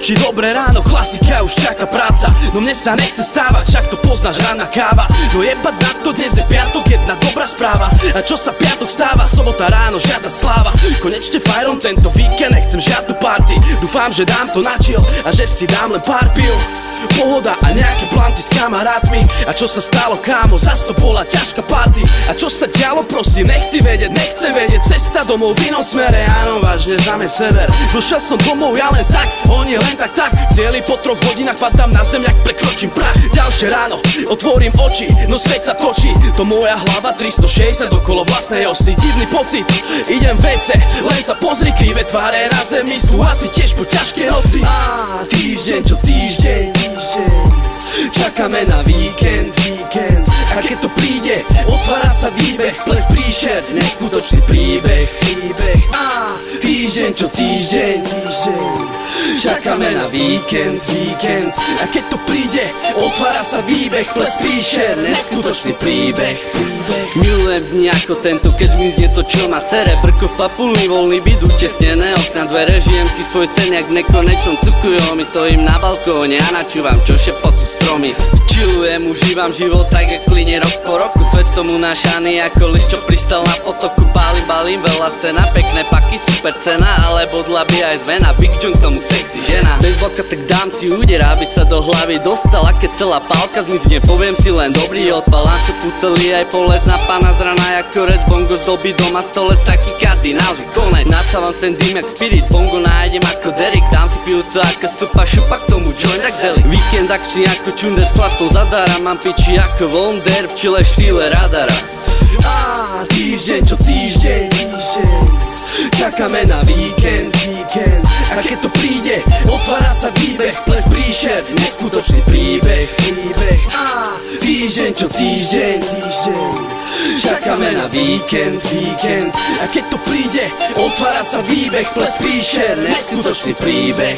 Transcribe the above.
oči, dobré ráno, klasika, už čaká práca. No mne sa nechce stávať, však to poznáš, rána káva. No jebať na to, dnes je piatok, jedna dobrá správa. A čo sa piatok stáva, sobota ráno, žiadna sláva. Konečne fajrom tento víkend, nechcem žiadnu party. Dúfam, že dám to na chill a že si dám len pár pil. Pohoda a nejaké planty s kamarátmi. A čo sa stalo, kámo, zas to bola ťažká party. A čo sa dialo, prosím, nechcem vedieť. Cesta domov v inom smere, áno, vážne známe sever. Došiel som domov, ja len tak, oni len tak. Cieli po 3 hodinách, padám na zem, jak prekročím prach. Ďalšie ráno, otvorím oči, no svet sa točí. To moja hlava 360 okolo vlastnej osy. Divný pocit, idem vece, len sa pozri, krivé tváre na zemi sú asi tiež po ťažkej noci. Týždeň čo týždeň, čakáme na víkend. A keď to príde, otvára sa výbeh, ples príšer, neskutočný príbeh. Týždeň čo týždeň, čakáme na víkend. A keď to príde, otvára sa výbeh, ples príšer, neskutočný príbeh. Milujem dni ako tento, keď zmizne to, čo ma sere. Brko v papuli, voľný byt, utesnené okna, dvere. Žijem si svoj sen jak v nekonečnom cukujom. Stojím na balkóne a načúvam, čo šepocú stromy. Chillujem, užívam život tak, jak plynie rok po roku. Svet tomu našaný ako lišť, čo pristal na potoku. Balím veľa sena, pekné paky, super cena, ale bodla by aj zmena. Big John k tomu sexy žena. Bezbalka, tak dám si úder, aby sa do hlavy dostala. Keď celá pálka zmizne, poviem si len dobrý odpal. Našupu celý aj polec na pána z rana, jak korec. Bongo zdobí doma stolec, taký kardinál, že konec. Nasávam ten dým jak spirit, bongo nájdem ako Derek. Dám si pivco ako supa, šupa k tomu joint jak delik. Víkend akčný ako čunder s chlastom zadara. Mám piči ako Wonder, v čile štýle radara. Týždeň čo týždeň, čakáme na víkend. A keď to príde, otvára sa výbeh, ples príšer, neskutočný príbeh. Týždeň čo týždeň, čakáme na víkend. A keď to príde, otvára sa výbeh, ples príšer, neskutočný príbeh.